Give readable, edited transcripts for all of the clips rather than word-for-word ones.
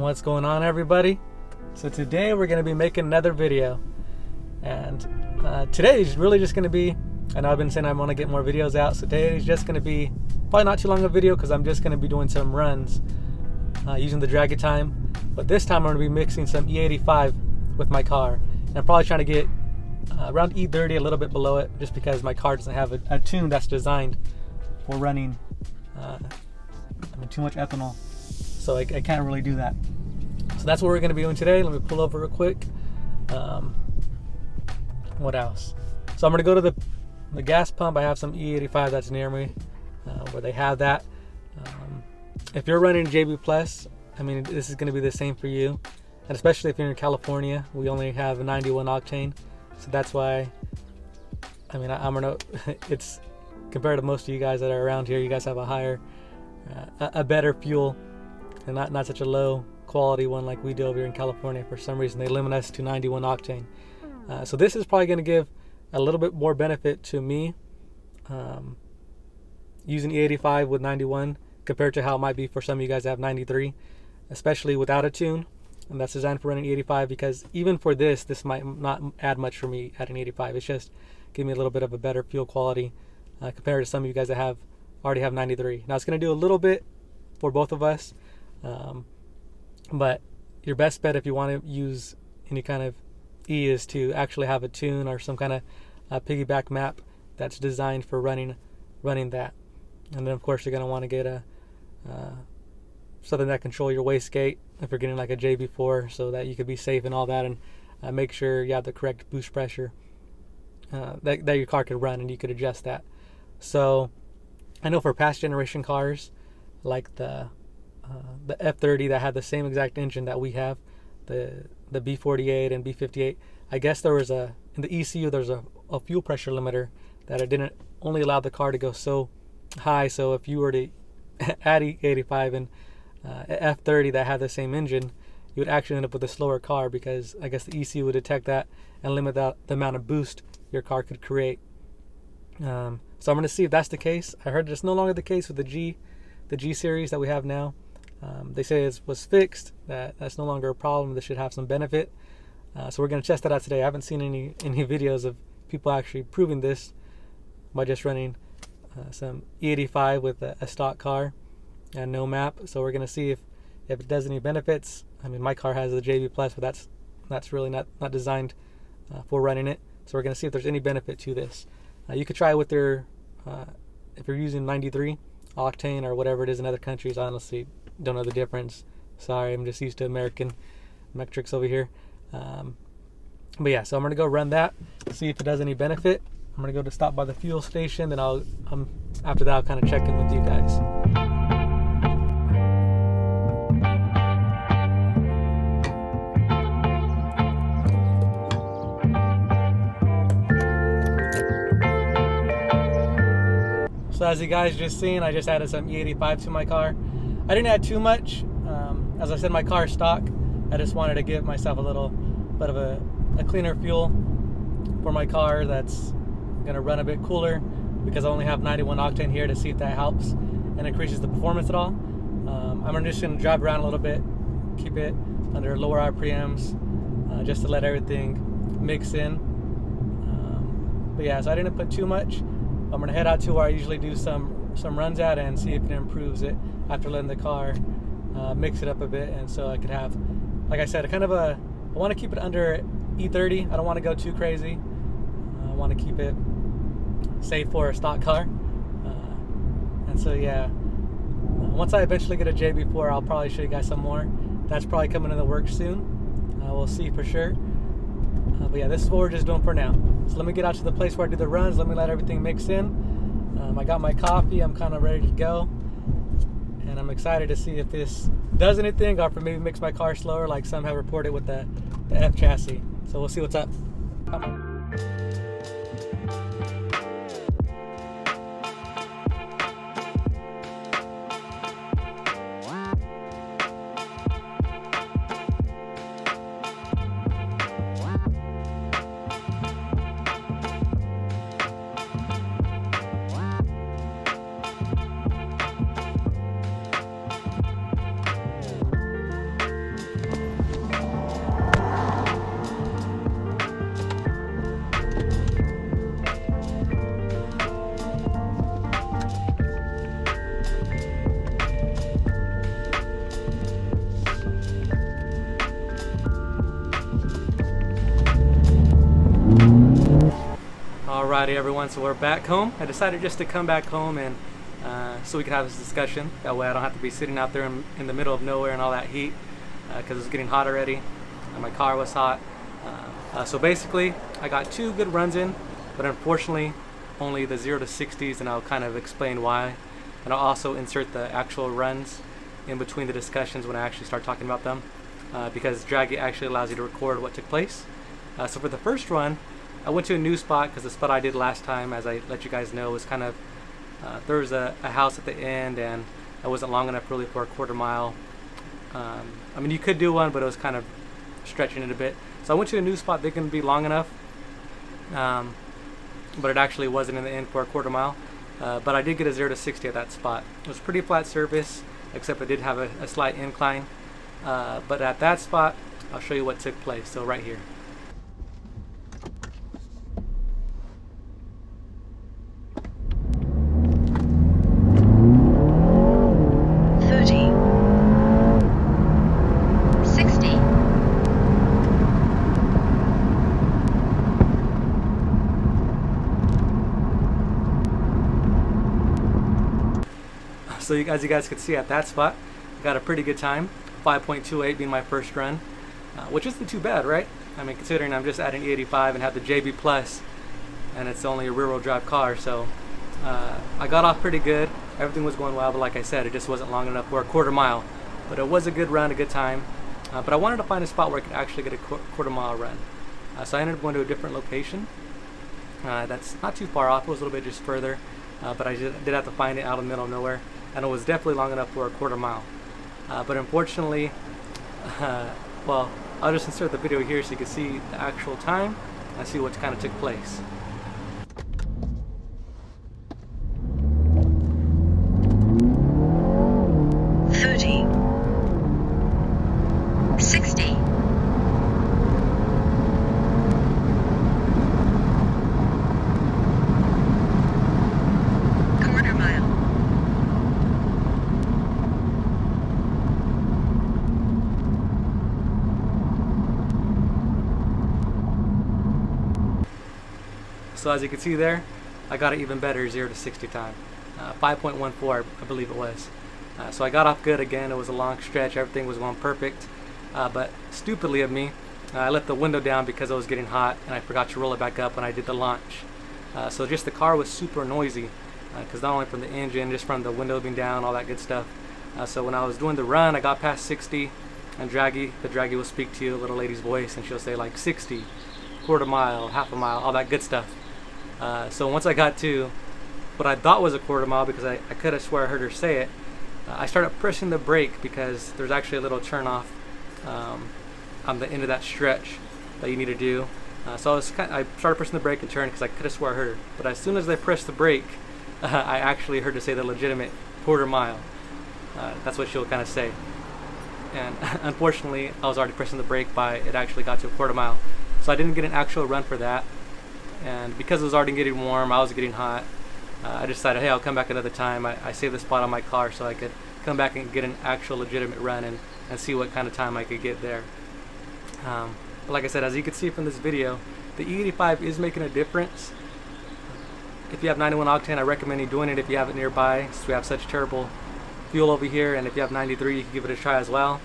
What's going on, everybody? So today we're going to be making another video, and today is really just going to be, I know I've been saying I want to get more videos out, so today is just going to be probably not too long a video because I'm just going to be doing some runs using the draggy time. But this time I'm going to be mixing some E85 with my car, and I'm probably trying to get around E30, a little bit below it, just because my car doesn't have a tune that's designed for running too much ethanol, so I can't really do that. So that's what we're going to be doing today. Let me pull over real quick. What else? So I'm going to go to the gas pump. I have some E85 that's near me where they have that. If you're running JB Plus, I mean, this is going to be the same for you, and especially if you're in California, we only have a 91 octane, so that's why, I mean, I'm gonna it's compared to most of you guys that are around here, you guys have a higher a better fuel, and not such a low quality one like we do over here in California. For some reason they limit us to 91 octane, so this is probably going to give a little bit more benefit to me using E85 with 91 compared to how it might be for some of you guys that have 93, especially without a tune, and that's designed for running 85, because even for this might not add much for me at an 85. It's just give me a little bit of a better fuel quality compared to some of you guys that already have 93. Now it's going to do a little bit for both of us, but your best bet if you want to use any kind of E is to actually have a tune or some kind of piggyback map that's designed for running that. And then of course you're going to want to get a something that control your wastegate if you're getting like a JB4, so that you could be safe and all that, and make sure you have the correct boost pressure that your car could run, and you could adjust that. So I know for past generation cars like the F30 that had the same exact engine that we have, the B48 and B58, I guess there was in the ECU there's a fuel pressure limiter that it didn't only allow the car to go so high. So if you were to add E85 and F30 that had the same engine, you would actually end up with a slower car, because I guess the ECU would detect that and limit the amount of boost your car could create. So I'm going to see if that's the case. I heard it's no longer the case with the G series that we have now. They say it was fixed, that's no longer a problem. This should have some benefit. So we're going to test that out today. I haven't seen any videos of people actually proving this by just running some E85 with a stock car and no map. So we're going to see if it does any benefits. I mean, my car has a JB Plus, but that's really not designed for running it. So we're going to see if there's any benefit to this. You could try it with your if you're using 93 octane or whatever it is in other countries. I honestly don't know the difference. Sorry, I'm just used to American metrics over here. But yeah, so I'm gonna go run that, see if it does any benefit. I'm gonna go to stop by the fuel station, then after that I'll kind of check in with you guys. So as you guys just seen, I just added some E85 to my car. I didn't add too much. As I said, my car is stock. I just wanted to give myself a little bit of a cleaner fuel for my car that's going to run a bit cooler, because I only have 91 octane here, to see if that helps and increases the performance at all. I'm just going to drive around a little bit, keep it under lower RPMs, just to let everything mix in. But yeah, so I didn't put too much. I'm going to head out to where I usually do some runs at and see if it improves it after letting the car mix it up a bit. And so I could have, like I said, I want to keep it under E30. I don't want to go too crazy. I want to keep it safe for a stock car. And so yeah, once I eventually get a JB4, I'll probably show you guys some more. That's probably coming in the works soon. We'll see for sure. But yeah, this is what we're just doing for now. So let me get out to the place where I do the runs. Let me let everything mix in. I got my coffee. I'm kind of ready to go. And I'm excited to see if this does anything, or if it maybe makes my car slower like some have reported with the F chassis. So we'll see what's up. Come on. Alrighty everyone, so we're back home. I decided just to come back home and so we could have this discussion. That way I don't have to be sitting out there in the middle of nowhere and all that heat because it was getting hot already. My car was hot. So basically I got 2 good runs in, but unfortunately only the 0 to 60s, and I'll kind of explain why. And I'll also insert the actual runs in between the discussions when I actually start talking about them because Draggy actually allows you to record what took place. So for the first run, I went to a new spot because the spot I did last time, as I let you guys know, was kind of there was a house at the end, and it wasn't long enough really for a quarter mile. I mean, you could do one, but it was kind of stretching it a bit. So I went to a new spot that can be long enough, but it actually wasn't in the end for a quarter mile. But I did get a 0 to 60 at that spot. It was pretty flat surface, except it did have a slight incline. But at that spot, I'll show you what took place. So right here. So as you guys can see at that spot, I got a pretty good time, 5.28 being my first run, which isn't too bad, right? I mean, considering I'm just at an E85 and have the JB Plus, and it's only a rear-wheel drive car, so I got off pretty good. Everything was going well, but like I said, it just wasn't long enough for a quarter mile. But it was a good run, a good time. But I wanted to find a spot where I could actually get a quarter mile run. So I ended up going to a different location. That's not too far off, it was a little bit just further, but I did have to find it out in the middle of nowhere. And it was definitely long enough for a quarter mile. But unfortunately, well, I'll just insert the video here so you can see the actual time and see what kind of took place. So as you can see there, I got an even better 0 to 60 time, 5.14 I believe it was. So I got off good again. It was a long stretch, everything was going perfect, but stupidly of me, I left the window down because it was getting hot, and I forgot to roll it back up when I did the launch. So just the car was super noisy, because not only from the engine, just from the window being down, all that good stuff. So when I was doing the run, I got past 60, and the Draggy will speak to you, a little lady's voice, and she'll say like 60, quarter mile, half a mile, all that good stuff. So once I got to what I thought was a quarter mile, because I could have swore I heard her say it, I started pressing the brake because there's actually a little turn off on the end of that stretch that you need to do. So I started pressing the brake and turn because I could have swore I heard her. But as soon as I pressed the brake, I actually heard her say the legitimate quarter mile. That's what she'll kind of say. And unfortunately, I was already pressing the brake by it actually got to a quarter mile. So I didn't get an actual run for that. And because it was already getting warm, I was getting hot, I decided, hey, I'll come back another time. I saved the spot on my car so I could come back and get an actual legitimate run and see what kind of time I could get there. But like I said, as you can see from this video, the E85 is making a difference. If you have 91 octane, I recommend you doing it if you have it nearby, since we have such terrible fuel over here. And if you have 93, you can give it a try as well.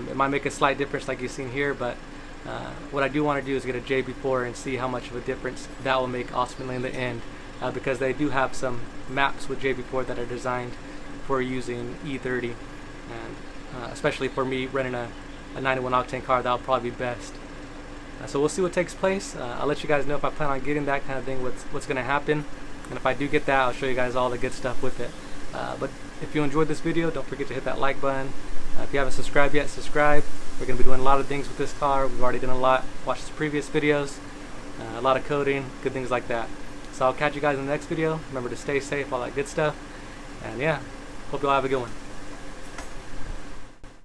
It might make a slight difference like you've seen here, but what I do want to do is get a JB4 and see how much of a difference that will make ultimately in the end, because they do have some maps with JB4 that are designed for using E30, and especially for me running a 91 octane car, that'll probably be best. So we'll see what takes place. I'll let you guys know if I plan on getting that kind of thing, what's going to happen, and if I do get that, I'll show you guys all the good stuff with it. But if you enjoyed this video, don't forget to hit that like button. If you haven't subscribed yet, subscribe. We're going to be doing a lot of things with this car. We've already done a lot. Watch the previous videos. A lot of coding, good things like that. So I'll catch you guys in the next video. Remember to stay safe, all that good stuff. And yeah, hope you all have a good one.